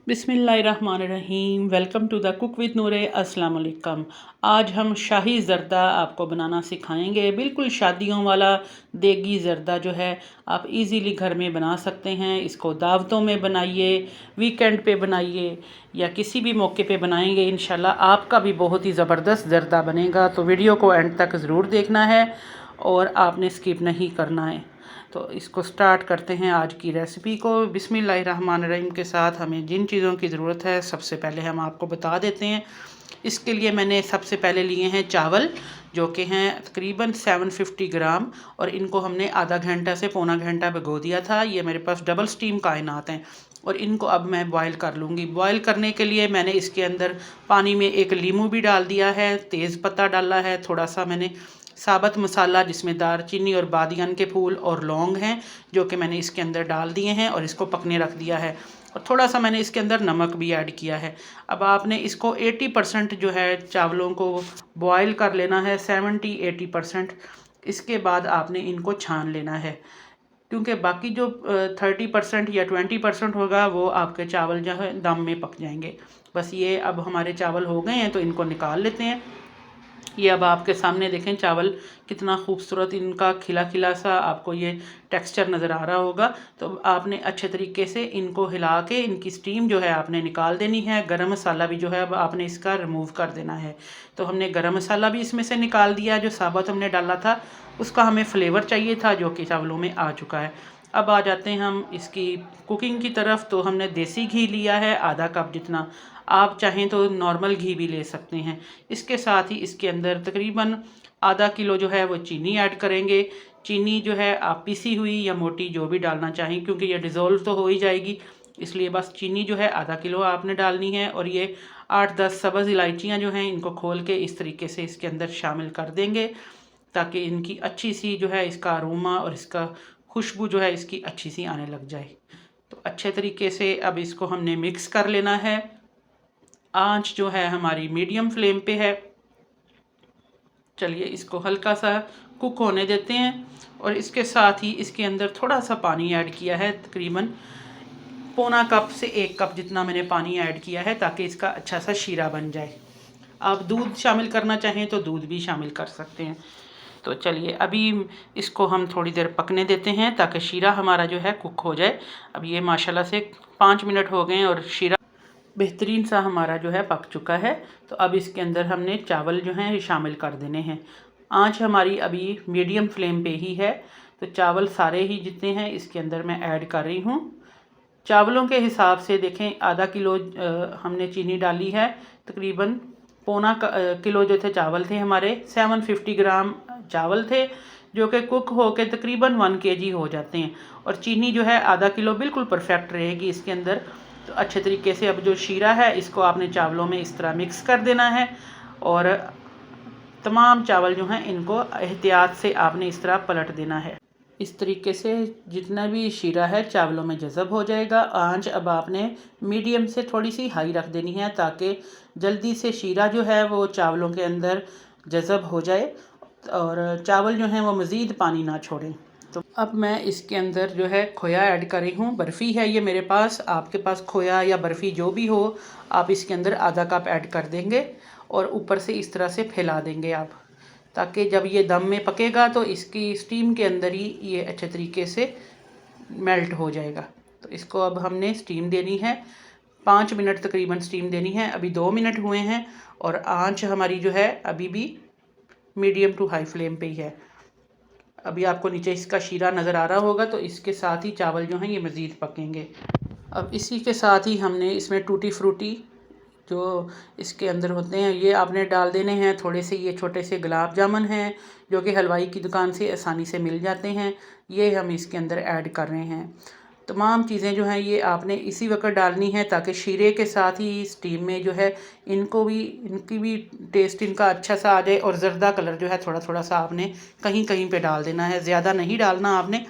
बिस्मिल्लाहिर्रहमानिर्रहीम। Welcome to the cook with Noore. अस्सलाम वालेकुम। आज हम शाही ज़र्दा आपको बनाना सिखाएंगे। बिल्कुल शादियों वाला देगी ज़र्दा जो है आप इजीली घर में बना सकते हैं। इसको दावतों में बनाइए, वीकेंड पे बनाइए या किसी भी मौके पे बनाएंगे, इंशाल्लाह आपका भी बहुत ही ज़बरदस्त ज़र्दा बनेगा। तो वीडियो को एंड तक ज़रूर देखना है और आपने स्किप नहीं करना है। तो इसको स्टार्ट करते हैं आज की रेसिपी को। बिस्मिल्लाहिर्रहमानिर्रहीम के साथ हमें जिन चीज़ों की ज़रूरत है सबसे पहले हम आपको बता देते हैं। इसके लिए मैंने सबसे पहले लिए हैं चावल, जो कि हैं तकरीबन 750 ग्राम, और इनको हमने आधा घंटा से पौना घंटा भिगो दिया था। ये मेरे पास डबल स्टीम कायनात हैं और इनको अब मैं बॉईल कर लूँगी। बॉईल करने के लिए मैंने इसके अंदर पानी में एक लीमू भी डाल दिया है, तेज़ पत्ता डाला है, थोड़ा सा मैंने साबुत मसाला जिसमें दारचीनी और बादियान के फूल और लौंग हैं जो कि मैंने इसके अंदर डाल दिए हैं और इसको पकने रख दिया है। और थोड़ा सा मैंने इसके अंदर नमक भी ऐड किया है। अब आपने इसको 80% जो है चावलों को बॉयल कर लेना है, 70-80%। इसके बाद आपने इनको छान लेना है, क्योंकि बाकी जो 30% या 20% होगा वो आपके चावल जो है दम में पक जाएंगे। बस ये अब हमारे चावल हो गए हैं तो इनको निकाल लेते हैं। ये अब आपके सामने देखें चावल कितना खूबसूरत इनका खिला खिला सा आपको ये टेक्सचर नज़र आ रहा होगा। तो आपने अच्छे तरीके से इनको हिला के इनकी स्टीम जो है आपने निकाल देनी है। गरम मसाला भी जो है अब आपने इसका रिमूव कर देना है। तो हमने गरम मसाला भी इसमें से निकाल दिया, जो साबुत हमने डाला था उसका हमें फ्लेवर चाहिए था जो कि चावलों में आ चुका है। अब आ जाते हैं हम इसकी कुकिंग की तरफ। तो हमने देसी घी लिया है आधा कप जितना, आप चाहें तो नॉर्मल घी भी ले सकते हैं। इसके साथ ही इसके अंदर तकरीबन आधा किलो जो है वो चीनी ऐड करेंगे। चीनी जो है आप पिसी हुई या मोटी जो भी डालना चाहें, क्योंकि ये डिज़ोल्व तो हो ही जाएगी, इसलिए बस चीनी जो है आधा किलो आपने डालनी है। और ये 8-10 सब्ज़ इलायचियाँ जो हैं इनको खोल के इस तरीके से इसके अंदर शामिल कर देंगे, ताकि इनकी अच्छी सी जो है इसका अरोमा और इसका खुशबू जो है इसकी अच्छी सी आने लग जाए। तो अच्छे तरीके से अब इसको हमने मिक्स कर लेना है। आंच जो है हमारी मीडियम फ्लेम पे है। चलिए इसको हल्का सा कुक होने देते हैं। और इसके साथ ही इसके अंदर थोड़ा सा पानी ऐड किया है, तकरीबन पौना कप से 1 कप जितना मैंने पानी ऐड किया है, ताकि इसका अच्छा सा शीरा बन जाए। आप दूध शामिल करना चाहें तो दूध भी शामिल कर सकते हैं। तो चलिए अभी इसको हम थोड़ी देर पकने देते हैं ताकि शीरा हमारा जो है कुक हो जाए। अब ये माशाल्लाह से 5 मिनट हो गए हैं और शीरा बेहतरीन सा हमारा जो है पक चुका है। तो अब इसके अंदर हमने चावल जो हैं शामिल कर देने हैं। आंच हमारी अभी मीडियम फ्लेम पे ही है। तो चावल सारे ही जितने हैं इसके अंदर मैं ऐड कर रही हूँ। चावलों के हिसाब से देखें, आधा किलो हमने चीनी डाली है, तकरीबन पौना किलो जो थे चावल थे हमारे, 750 ग्राम चावल थे जो कि कुक हो के तकरीबन 1 kg हो जाते हैं। और चीनी जो है आधा किलो बिल्कुल परफेक्ट रहेगी इसके अंदर। तो अच्छे तरीके से अब जो शीरा है इसको आपने चावलों में इस तरह मिक्स कर देना है। और तमाम चावल जो हैं इनको एहतियात से आपने इस तरह पलट देना है। इस तरीके से जितना भी शीरा है चावलों में जज़ब हो जाएगा। आंच अब आपने मीडियम से थोड़ी सी हाई रख देनी है, ताकि जल्दी से शीरा जो है वो चावलों के अंदर जज़ब हो जाए और चावल जो हैं वो मज़ीद पानी ना छोड़ें। तो अब मैं इसके अंदर जो है खोया ऐड कर रही हूँ। बर्फ़ी है ये मेरे पास, आपके पास खोया या बर्फ़ी जो भी हो आप इसके अंदर आधा कप ऐड कर देंगे और ऊपर से इस तरह से फैला देंगे आप, ताकि जब ये दम में पकेगा तो इसकी स्टीम के अंदर ही ये अच्छे तरीके से मेल्ट हो जाएगा। तो इसको अब हमने स्टीम देनी है, 5 मिनट तकरीबन स्टीम देनी है। अभी 2 मिनट हुए हैं और आंच हमारी जो है अभी भी मीडियम टू हाई फ्लेम पे ही है। अभी आपको नीचे इसका शीरा नज़र आ रहा होगा, तो इसके साथ ही चावल जो हैं ये मज़ीद पकेंगे। अब इसी के साथ ही हमने इसमें टूटी फ्रूटी जो इसके अंदर होते हैं ये आपने डाल देने हैं। थोड़े से ये छोटे से गुलाब जामुन हैं जो कि हलवाई की दुकान से आसानी से मिल जाते हैं, ये हम इसके अंदर ऐड कर रहे हैं। तमाम चीज़ें जो हैं ये आपने इसी वक्त डालनी है, ताकि शीरे के साथ ही स्टीम में जो है इनकी भी टेस्ट इनका अच्छा सा आ जाए। और ज़र्दा कलर जो है थोड़ा थोड़ा सा आपने कहीं कहीं पे डाल देना है, ज़्यादा नहीं डालना आपने।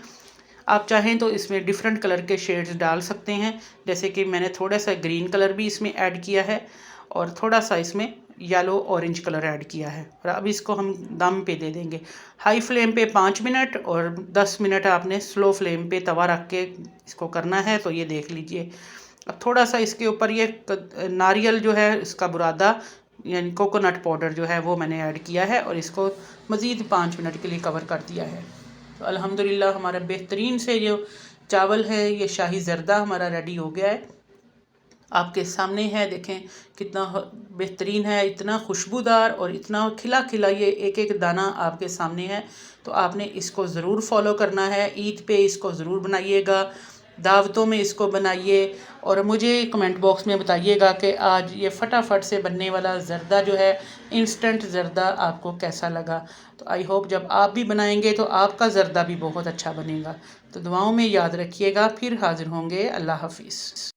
आप चाहें तो इसमें डिफरेंट कलर के शेड्स डाल सकते हैं, जैसे कि मैंने थोड़ा सा ग्रीन कलर भी इसमें ऐड किया है और थोड़ा सा इसमें येलो ऑरेंज कलर ऐड किया है। और अब इसको हम दम पे दे देंगे, हाई फ्लेम पे 5 मिनट और 10 मिनट आपने स्लो फ्लेम पे तवा रख के इसको करना है। तो ये देख लीजिए अब थोड़ा सा इसके ऊपर ये नारियल जो है इसका बुरादा यानी कोकोनट पाउडर जो है वो मैंने ऐड किया है और इसको मज़ीद 5 मिनट के लिए कवर कर दिया है। तो अल्हम्दुलिल्लाह हमारा बेहतरीन से जो चावल है ये शाही ज़र्दा हमारा रेडी हो गया है, आपके सामने है। देखें कितना बेहतरीन है, इतना खुशबूदार और इतना खिला खिला, ये एक एक दाना आपके सामने है। तो आपने इसको ज़रूर फॉलो करना है, ईद पे इसको ज़रूर बनाइएगा, दावतों में इसको बनाइए और मुझे कमेंट बॉक्स में बताइएगा कि आज ये फटाफट से बनने वाला ज़र्दा जो है, इंस्टेंट ज़र्दा, आपको कैसा लगा। तो आई होप जब आप भी बनाएंगे तो आपका ज़र्दा भी बहुत अच्छा बनेगा। तो दुआओं में याद रखिएगा, फिर हाज़िर होंगे। अल्लाह हाफिज़।